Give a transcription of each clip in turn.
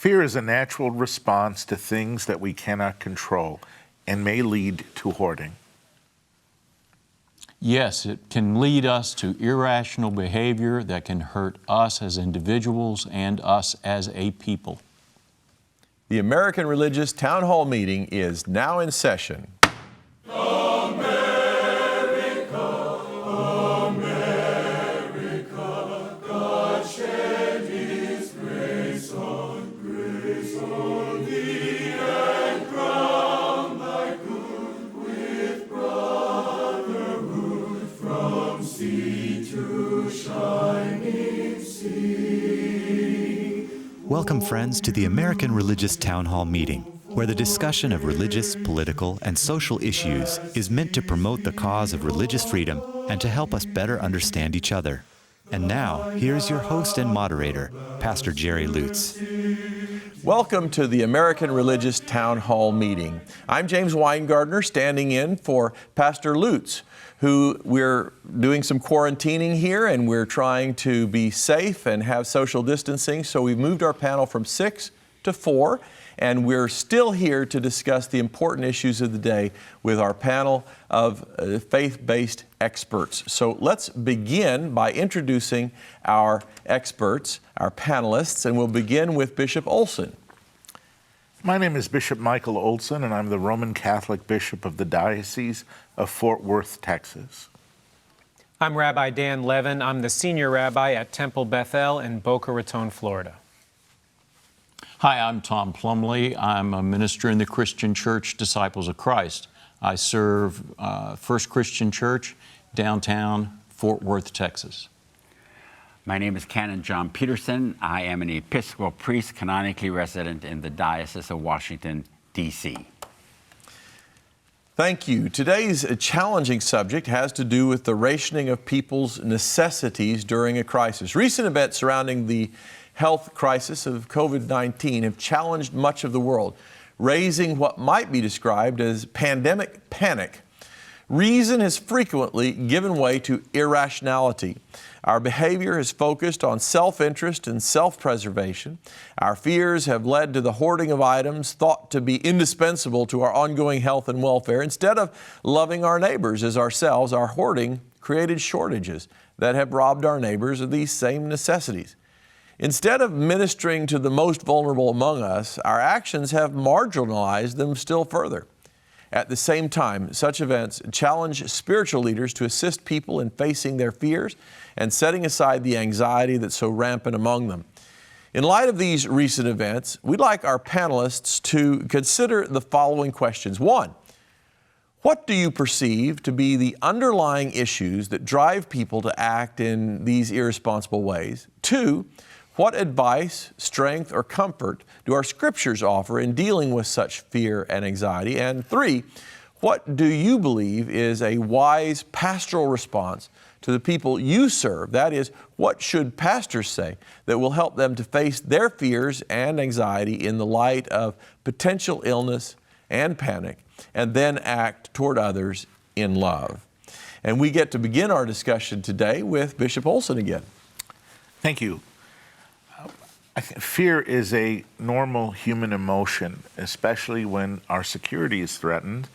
Fear is a natural response to things that we cannot control and may lead to hoarding. Yes, it can lead us to irrational behavior that can hurt us as individuals and us as a people. The American Religious Town Hall meeting is now in session. Welcome, friends, to the American Religious Town Hall meeting, where the discussion of religious, political, and social issues is meant to promote the cause of religious freedom and to help us better understand each other. And now, here's your host and moderator, Pastor Jerry Lutz. Welcome to the American Religious Town Hall meeting. I'm James Weingartner, standing in for Pastor Lutz, who we're doing some quarantining here, and we're trying to be safe and have social distancing. So we've moved our panel from 6 to 4, and we're still here to discuss the important issues of the day with our panel of faith-based experts. So let's begin by introducing our experts, our panelists, and we'll begin with Bishop Olson. My name is Bishop Michael Olson, and I'm the Roman Catholic Bishop of the Diocese of Fort Worth, Texas. I'm Rabbi Dan Levin. I'm the Senior Rabbi at Temple Bethel in Boca Raton, Florida. Hi, I'm Tom Plumbley. I'm a minister in the Christian Church Disciples of Christ. I serve First Christian Church, downtown Fort Worth, Texas. My name is Canon John Peterson. I am an Episcopal priest, canonically resident in the Diocese of Washington, D.C. Thank you. Today's challenging subject has to do with the rationing of people's necessities during a crisis. Recent events surrounding the health crisis of COVID-19 have challenged much of the world, raising what might be described as pandemic panic. Reason has frequently given way to irrationality. Our behavior is focused on self-interest and self-preservation. Our fears have led to the hoarding of items thought to be indispensable to our ongoing health and welfare. Instead of loving our neighbors as ourselves, our hoarding created shortages that have robbed our neighbors of these same necessities. Instead of ministering to the most vulnerable among us, our actions have marginalized them still further. At the same time, such events challenge spiritual leaders to assist people in facing their fears and setting aside the anxiety that's so rampant among them. In light of these recent events, we'd like our panelists to consider the following questions. 1, what do you perceive to be the underlying issues that drive people to act in these irresponsible ways? 2, what advice, strength, or comfort do our scriptures offer in dealing with such fear and anxiety? And 3, what do you believe is a wise pastoral response to the people you serve? That is, what should pastors say that will help them to face their fears and anxiety in the light of potential illness and panic, and then act toward others in love? And we get to begin our discussion today with Bishop Olson again. Thank you. I think fear is a normal human emotion, especially when our security is threatened,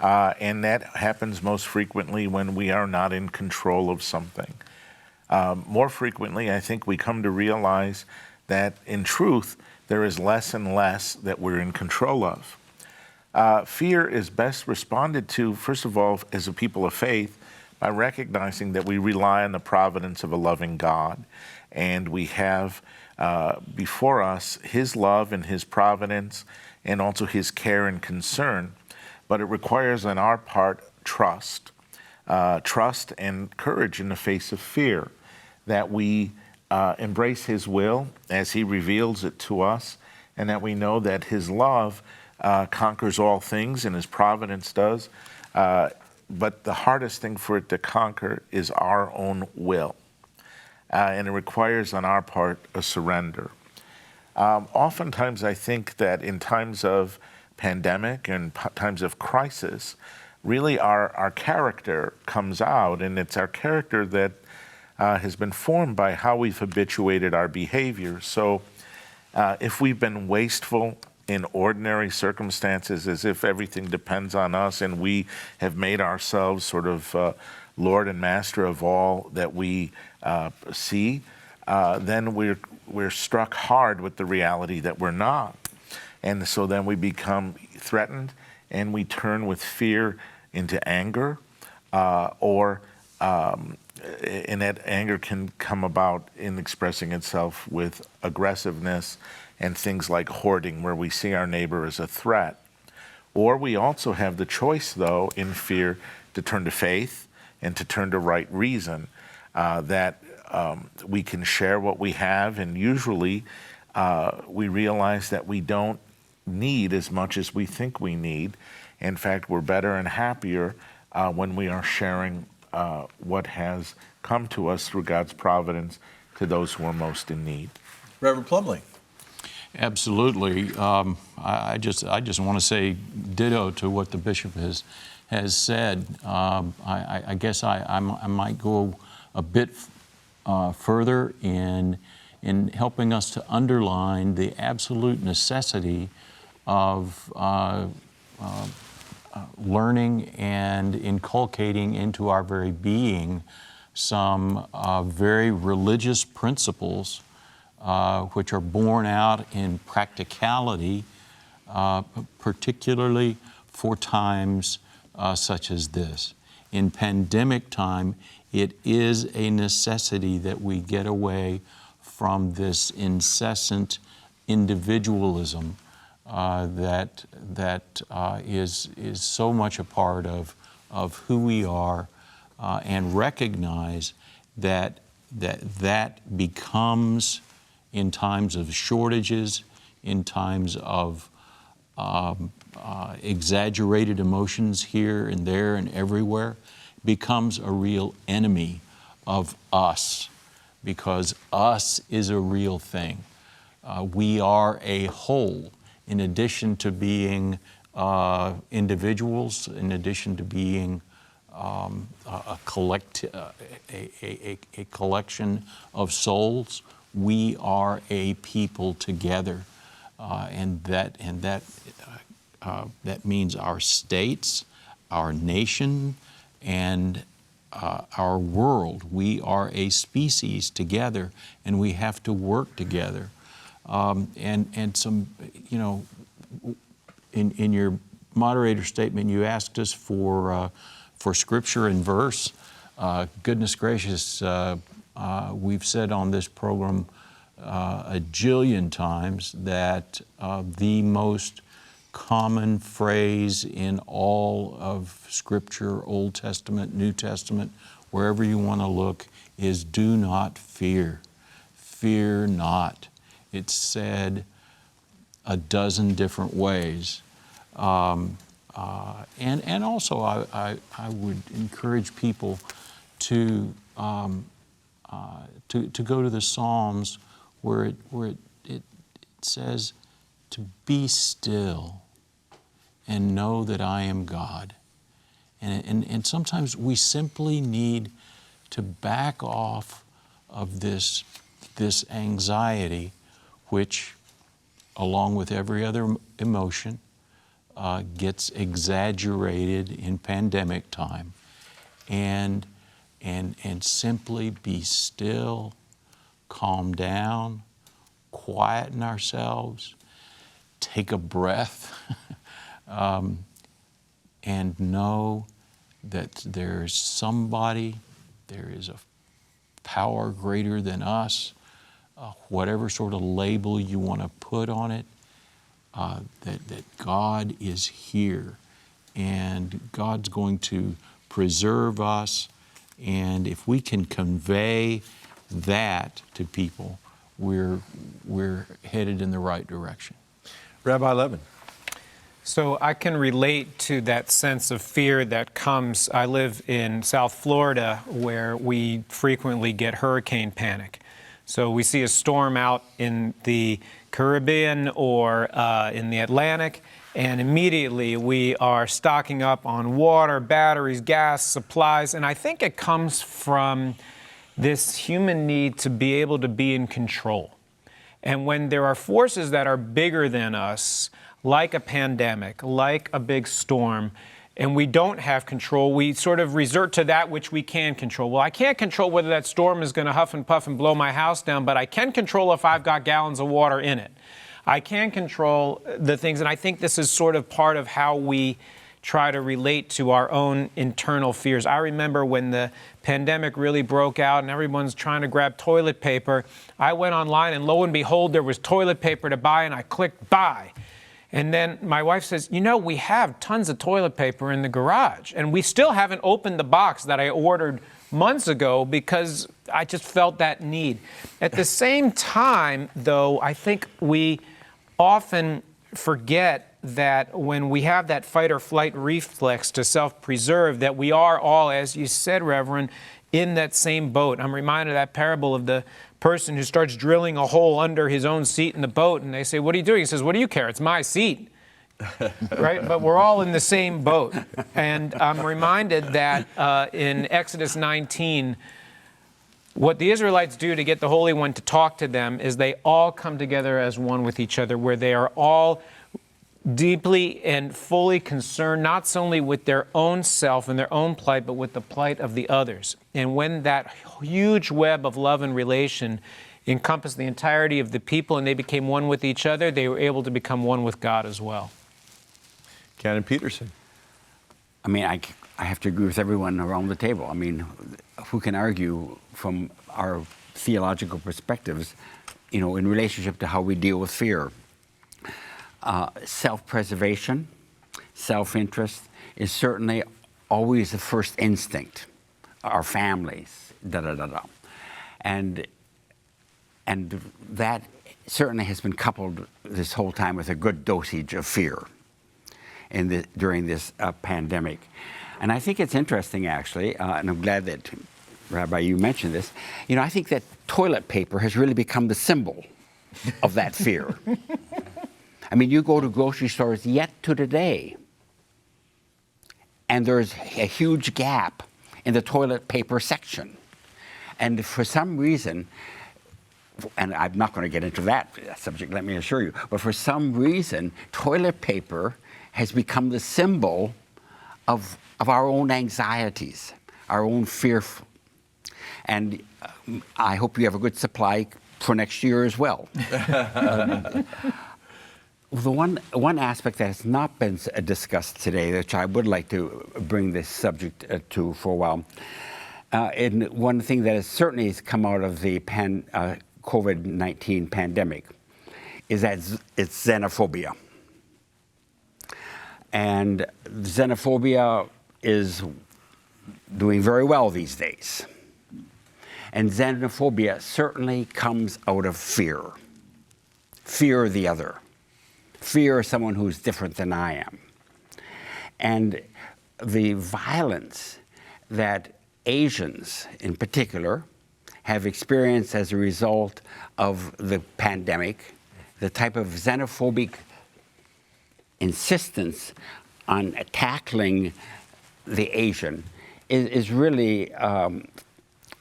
and that happens most frequently when we are not in control of something. More frequently, I think we come to realize that in truth, there is less and less that we're in control of. Fear is best responded to, first of all, as a people of faith, by recognizing that we rely on the providence of a loving God, and we have before us His love and His providence and also His care and concern. But it requires on our part trust and courage in the face of fear, that we embrace His will as He reveals it to us, and that we know that His love conquers all things, and His providence does. But the hardest thing for it to conquer is our own will. And it requires on our part a surrender. Oftentimes I think that in times of pandemic and times of crisis, really our character comes out, and it's our character that has been formed by how we've habituated our behavior. So if we've been wasteful in ordinary circumstances, as if everything depends on us and we have made ourselves sort of Lord and Master of all that we see, then we're struck hard with the reality that we're not. And so then we become threatened and we turn with fear into anger, and that anger can come about in expressing itself with aggressiveness and things like hoarding, where we see our neighbor as a threat. Or we also have the choice, though, in fear, to turn to faith and to turn to right reason, that we can share what we have, and usually we realize that we don't need as much as we think we need. In fact, we're better and happier when we are sharing what has come to us through God's providence to those who are most in need. Reverend Plumbley. Absolutely. I just want to say ditto to what the bishop has said. I guess I might go a bit further in helping us to underline the absolute necessity of learning and inculcating into our very being some very religious principles which are borne out in practicality, particularly for times such as this. In pandemic time, it is a necessity that we get away from this incessant individualism that is so much a part of who we are, and recognize that becomes, in times of shortages, in times of exaggerated emotions here and there and everywhere, becomes a real enemy of us, because us is a real thing. We are a whole, in addition to being individuals, in addition to being a collection of souls. We are a people together, and that means our states, our nation, and our world. We are a species together, and we have to work together. And some, in your moderator statement, you asked us for scripture and verse. Goodness gracious, we've said on this program a jillion times that the most common phrase in all of Scripture, Old Testament, New Testament, wherever you want to look, is do not fear. Fear not. It's said a dozen different ways. And also I would encourage people to go to the Psalms where it says to be still and know that I am God. And sometimes we simply need to back off of this anxiety, which, along with every other emotion, gets exaggerated in pandemic time, and simply be still, calm down, quieten ourselves, take a breath, and know that there's somebody, there is a power greater than us, whatever sort of label you want to put on it, that God is here, and God's going to preserve us. And if we can convey that to people, we're headed in the right direction. Rabbi Levin. So I can relate to that sense of fear that comes. I live in South Florida, where we frequently get hurricane panic. So we see a storm out in the Caribbean or in the Atlantic, and immediately we are stocking up on water, batteries, gas, supplies. And I think it comes from this human need to be able to be in control. And when there are forces that are bigger than us, like a pandemic, like a big storm, and we don't have control, we sort of resort to that which we can control. Well, I can't control whether that storm is going to huff and puff and blow my house down, but I can control if I've got gallons of water in it. I can control the things, and I think this is sort of part of how we try to relate to our own internal fears. I remember when the pandemic really broke out and everyone's trying to grab toilet paper, I went online and lo and behold, there was toilet paper to buy, and I clicked buy. And then my wife says, you know, we have tons of toilet paper in the garage, and we still haven't opened the box that I ordered months ago because I just felt that need. At the same time, though, I think we often forget that when we have that fight or flight reflex to self-preserve, that we are all, as you said, Reverend, in that same boat. I'm reminded of that parable of the person who starts drilling a hole under his own seat in the boat, and they say, what are you doing? He says, what do you care? It's my seat. Right? But we're all in the same boat. And I'm reminded that in Exodus 19, what the Israelites do to get the Holy One to talk to them is they all come together as one with each other, where they are all deeply and fully concerned, not solely with their own self and their own plight, but with the plight of the others. And when that huge web of love and relation encompassed the entirety of the people and they became one with each other, they were able to become one with God as well. Canon Peterson. I mean, I have to agree with everyone around the table. I mean, who can argue from our theological perspectives, you know, in relationship to how we deal with fear? Self-preservation, self-interest is certainly always the first instinct. Our families, and that certainly has been coupled this whole time with a good dosage of fear during this pandemic. And I think it's interesting, actually, and I'm glad that, Rabbi, you mentioned this. You know, I think that toilet paper has really become the symbol of that fear. I mean, you go to grocery stores yet to today, and there's a huge gap in the toilet paper section. And for some reason, and I'm not going to get into that subject, let me assure you, but for some reason, toilet paper has become the symbol of our own anxieties, our own fear. And I hope you have a good supply for next year as well. The one aspect that has not been discussed today, which I would like to bring this subject to for a while, and one thing that has certainly come out of the COVID-19 pandemic is that it's xenophobia. And xenophobia is doing very well these days. And xenophobia certainly comes out of fear. Fear of the other. Fear of someone who's different than I am. And the violence that Asians, in particular, have experienced as a result of the pandemic, the type of xenophobic insistence on tackling the Asian is really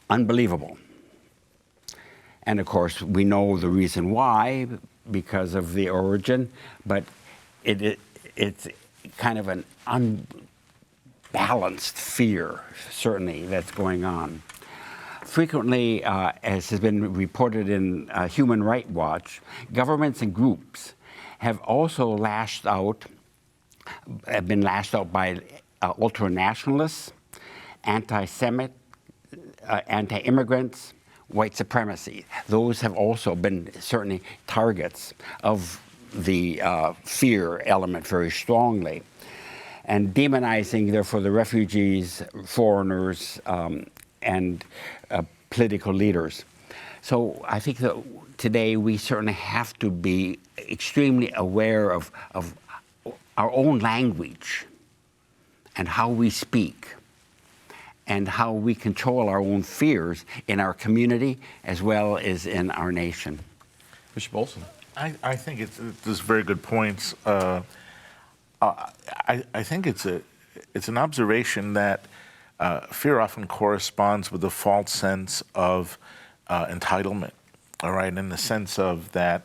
unbelievable. And of course, we know the reason why, because of the origin, but it's kind of an unbalanced fear, certainly, that's going on. Frequently, as has been reported in Human Rights Watch, governments and groups have also been lashed out by ultra-nationalists, anti-Semite, anti-immigrants, white supremacy. Those have also been certainly targets of the fear element very strongly. And demonizing, therefore, the refugees, foreigners, and political leaders. So I think that today we certainly have to be extremely aware of our own language and how we speak and how we control our own fears in our community as well as in our nation. Bishop Olson. I think there's very good points. I think it's an observation that fear often corresponds with a false sense of entitlement. all right, in the sense of that,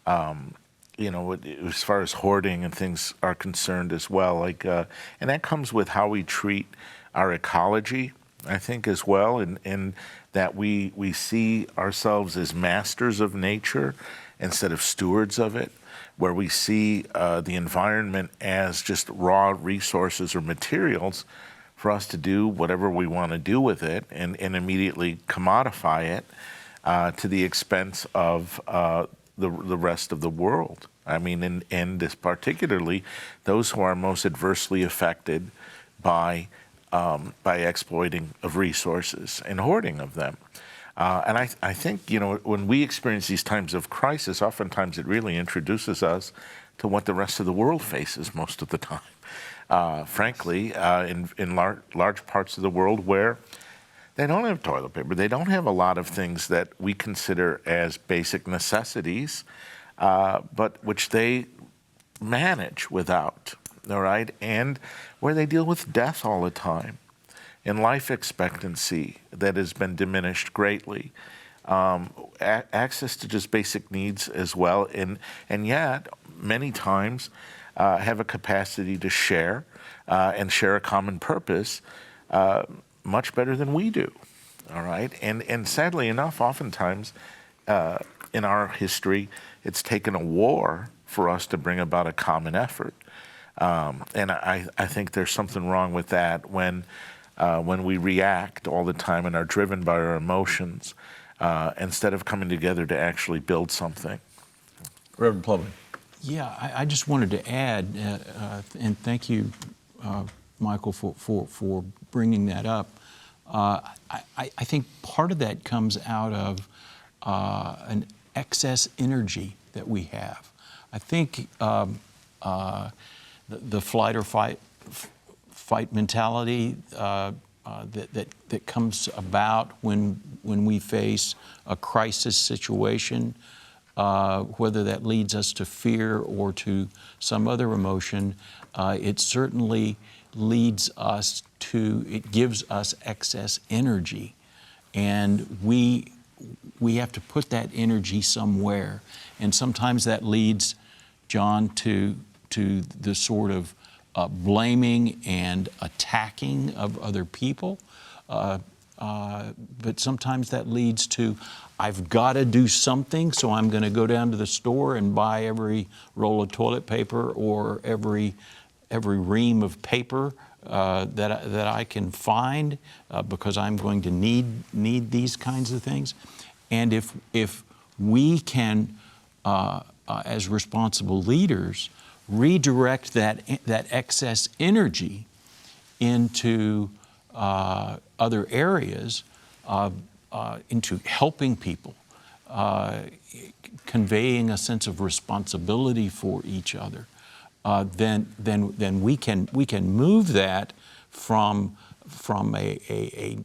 as far as hoarding and things are concerned as well, and that comes with how we treat our ecology, I think, as well, in that we see ourselves as masters of nature instead of stewards of it, where we see the environment as just raw resources or materials for us to do whatever we want to do with it and immediately commodify it to the expense of the rest of the world. I mean, and this particularly those who are most adversely affected by exploiting of resources and hoarding of them. And I think, when we experience these times of crisis, oftentimes it really introduces us to what the rest of the world faces most of the time. Frankly, in large parts of the world where they don't have toilet paper, they don't have a lot of things that we consider as basic necessities, but which they manage without, all right? And where they deal with death all the time and life expectancy that has been diminished greatly, access to just basic needs as well, and yet many times have a capacity to share and share a common purpose much better than we do, all right? And sadly enough, oftentimes in our history, it's taken a war for us to bring about a common effort. And I think there's something wrong with that when we react all the time and are driven by our emotions instead of coming together to actually build something. Reverend Plumbley. Yeah, I just wanted to add, and thank you, Michael, for bringing that up. I think part of that comes out of an excess energy that we have. I think the flight or fight mentality that comes about when we face a crisis situation, whether that leads us to fear or to some other emotion, it certainly leads us to, it gives us excess energy. And we have to put that energy somewhere. And sometimes that leads, John, to the sort of blaming and attacking of other people. But sometimes that leads to, I've got to do something, so I'm going to go down to the store and buy every roll of toilet paper or every ream of paper that I can find because I'm going to need these kinds of things. And if we can, as responsible leaders, redirect that excess energy into other areas, into helping people, conveying a sense of responsibility for each other, then we can move that from a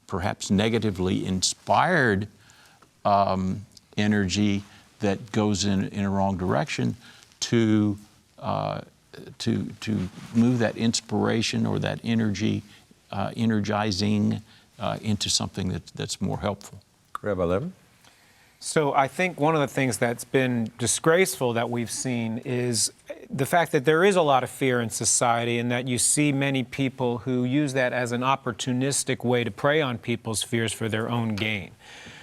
perhaps negatively inspired energy that goes in a wrong direction to move that inspiration or that energy, energizing into something that's more helpful. Rabbi Levin? So I think one of the things that's been disgraceful that we've seen is the fact that there is a lot of fear in society, and that you see many people who use that as an opportunistic way to prey on people's fears for their own gain.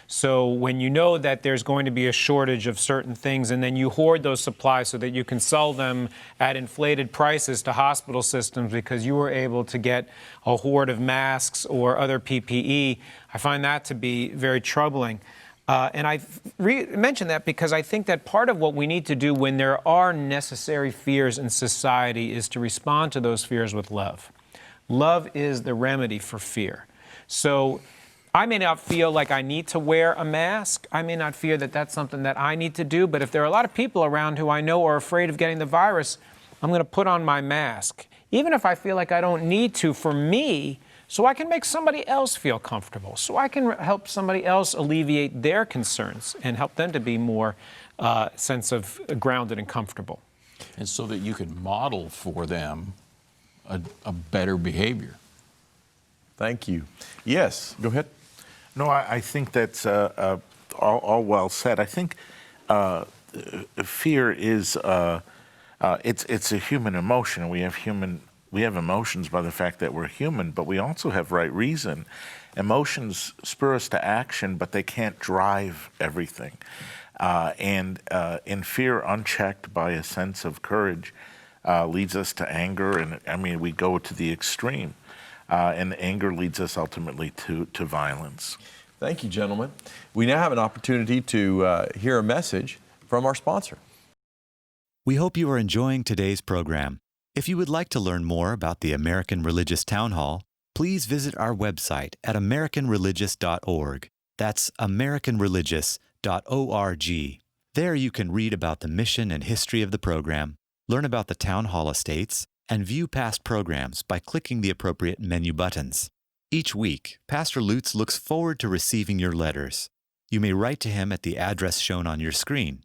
So when you know that there's going to be a shortage of certain things, and then you hoard those supplies so that you can sell them at inflated prices to hospital systems because you were able to get a hoard of masks or other PPE, I find that to be very troubling. And I mention that because I think that part of what we need to do when there are necessary fears in society is to respond to those fears with love. Love is the remedy for fear. So I may not feel like I need to wear a mask. I may not feel that that's something that I need to do. But if there are a lot of people around who I know are afraid of getting the virus, I'm going to put on my mask, even if I feel like I don't need to, for me, so I can make somebody else feel comfortable, so I can help somebody else alleviate their concerns and help them to be more sense of grounded and comfortable. And so that you can model for them a better behavior. Thank you. Yes, go ahead. No, I think that's all well said. I think fear is it's a human emotion. We have emotions by the fact that we're human, but we also have right reason. Emotions spur us to action, but they can't drive everything. And fear, unchecked by a sense of courage, leads us to anger, and I mean, we go to the extreme. And anger leads us ultimately to violence. Thank you, gentlemen. We now have an opportunity to hear a message from our sponsor. We hope you are enjoying today's program. If you would like to learn more about the American Religious Town Hall, please visit our website at americanreligious.org. That's americanreligious.org. There you can read about the mission and history of the program, learn about the Town Hall estates, and view past programs by clicking the appropriate menu buttons. Each week, Pastor Lutz looks forward to receiving your letters. You may write to him at the address shown on your screen.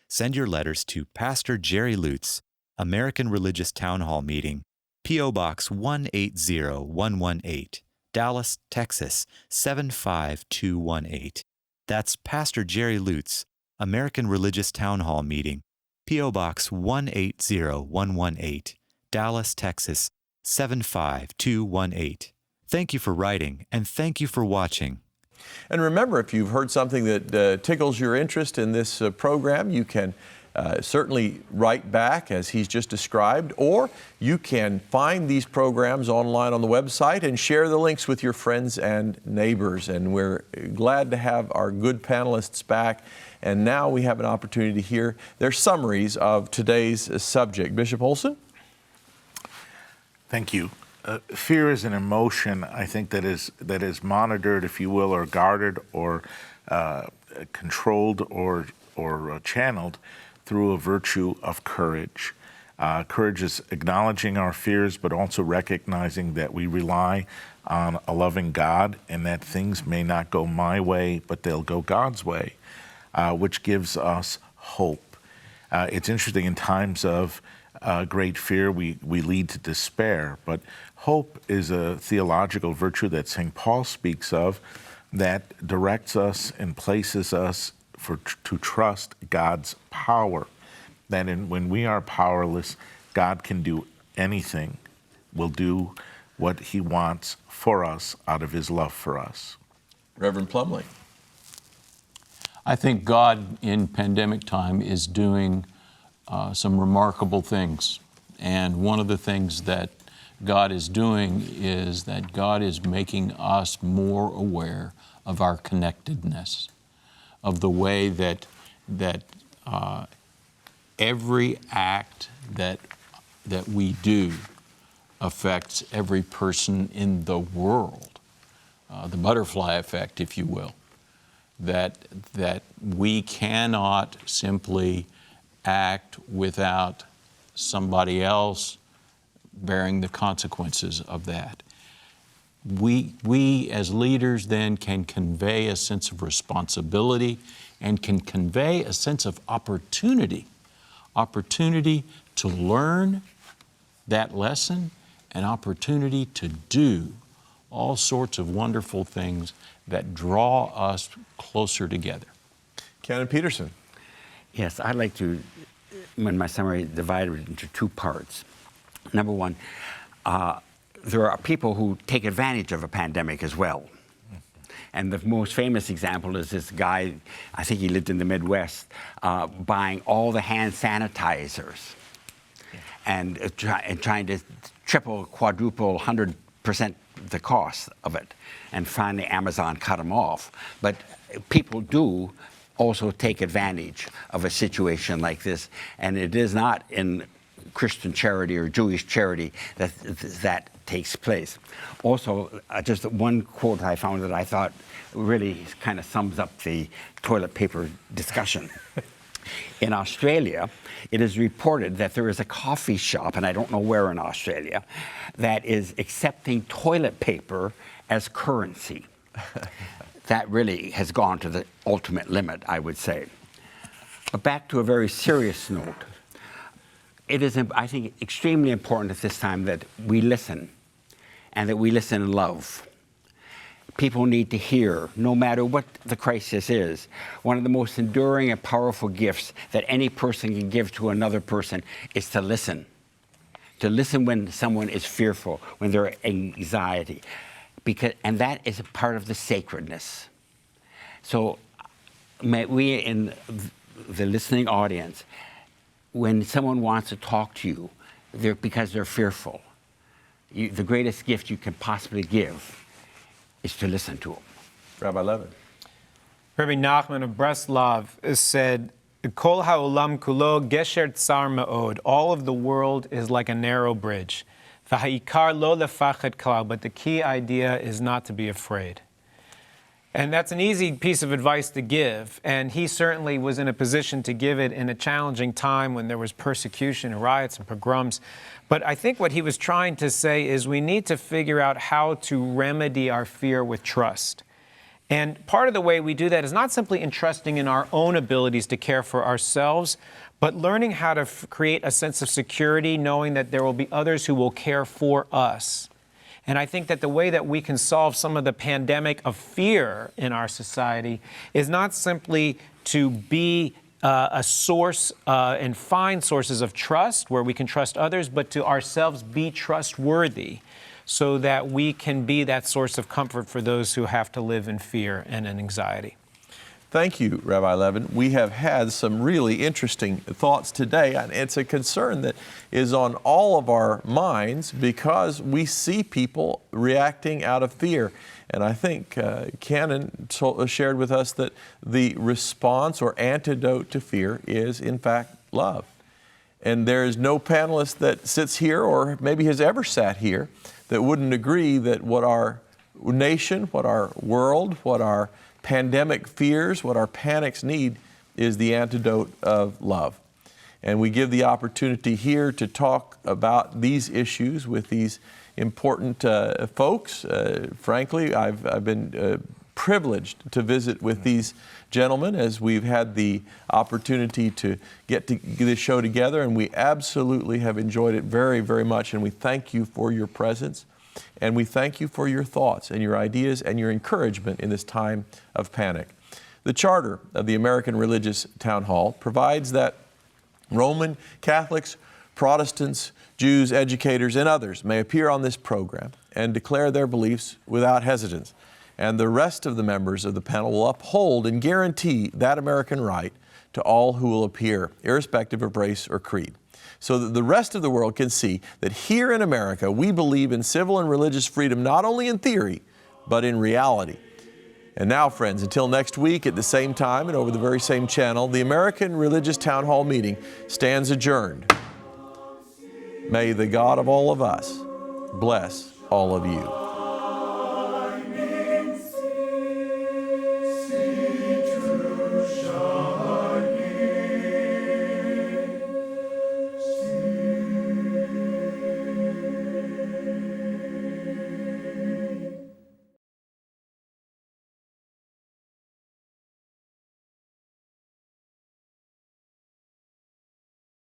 Send your letters to Pastor Jerry Lutz, American Religious Town Hall Meeting, P.O. Box 180118, Dallas, Texas 75218. That's Pastor Jerry Lutz, American Religious Town Hall Meeting, P.O. Box 180118, Dallas, Texas 75218. Thank you for writing, and thank you for watching. And remember, if you've heard something that tickles your interest in this program, you can certainly write back as he's just described, or you can find these programs online on the website and share the links with your friends and neighbors. And we're glad to have our good panelists back. And now we have an opportunity to hear their summaries of today's subject. Bishop Olson? Thank you. Fear is an emotion, I think, that is monitored, if you will, or guarded, or controlled, or channeled through a virtue of courage. Courage is acknowledging our fears, but also recognizing that we rely on a loving God, and that things may not go my way, but they'll go God's way, which gives us hope. It's interesting, in times of great fear, we lead to despair, but hope is a theological virtue that St. Paul speaks of that directs us and places us to trust God's power. That when we are powerless, God can do anything, will do what he wants for us out of his love for us. Reverend Plumbley. I think God in pandemic time is doing some remarkable things. And one of the things that God is doing is that God is making us more aware of our connectedness, of the way that every act that we do affects every person in the world, the butterfly effect, if you will, that we cannot simply act without somebody else bearing the consequences of that. We as leaders then can convey a sense of responsibility and can convey a sense of opportunity to learn that lesson, an opportunity to do all sorts of wonderful things that draw us closer together. Canon Peterson. Yes, I'd like to, in my summary, divide it into two parts. Number one, there are people who take advantage of a pandemic as well. And the most famous example is this guy, I think he lived in the Midwest, buying all the hand sanitizers and trying to triple, quadruple, 100% the cost of it. And finally, Amazon cut him off. But people do also take advantage of a situation like this. And it is not in Christian charity or Jewish charity that takes place. Also, just one quote I found that I thought really kind of sums up the toilet paper discussion. In Australia, it is reported that there is a coffee shop, and I don't know where in Australia, that is accepting toilet paper as currency. That really has gone to the ultimate limit, I would say. But back to a very serious note. It is, I think, extremely important at this time that we listen, and that we listen in love. people need to hear, no matter what the crisis is. One of the most enduring and powerful gifts that any person can give to another person is to listen. To listen when someone is fearful, when they're anxiety. And that is a part of the sacredness. So may we in the listening audience, when someone wants to talk to you because they're fearful, the greatest gift you can possibly give is to listen to them. Rabbi Levin. Rabbi Nachman of Breslov said, Kol ha'olam kulo gesher tsar ma'od. All of the world is like a narrow bridge. V'ha'ikar lo lefachet klal. But the key idea is not to be afraid. And that's an easy piece of advice to give. And he certainly was in a position to give it in a challenging time when there was persecution and riots and pogroms. But I think what he was trying to say is we need to figure out how to remedy our fear with trust. And part of the way we do that is not simply entrusting in our own abilities to care for ourselves, but learning how to create a sense of security, knowing that there will be others who will care for us. And I think that the way that we can solve some of the pandemic of fear in our society is not simply to be a source and find sources of trust where we can trust others, but to ourselves be trustworthy so that we can be that source of comfort for those who have to live in fear and in anxiety. Thank you, Rabbi Levin. We have had some really interesting thoughts today, and it's a concern that is on all of our minds because we see people reacting out of fear. And I think Canon shared with us that the response or antidote to fear is, in fact, love. And there is no panelist that sits here or maybe has ever sat here that wouldn't agree that what our nation, what our world, what our pandemic fears, what our panics need is the antidote of love. And we give the opportunity here to talk about these issues with these important folks. Frankly, I've been privileged to visit with these gentlemen as we've had the opportunity to get this show together, and we absolutely have enjoyed it very, very much, and we thank you for your presence. And we thank you for your thoughts and your ideas and your encouragement in this time of panic. The charter of the American Religious Town Hall provides that Roman Catholics, Protestants, Jews, educators, and others may appear on this program and declare their beliefs without hesitance. And the rest of the members of the panel will uphold and guarantee that American right to all who will appear, irrespective of race or creed, so that the rest of the world can see that here in America, we believe in civil and religious freedom, not only in theory, but in reality. And now, friends, until next week at the same time and over the very same channel, the American Religious Town Hall meeting stands adjourned. May the God of all of us bless all of you.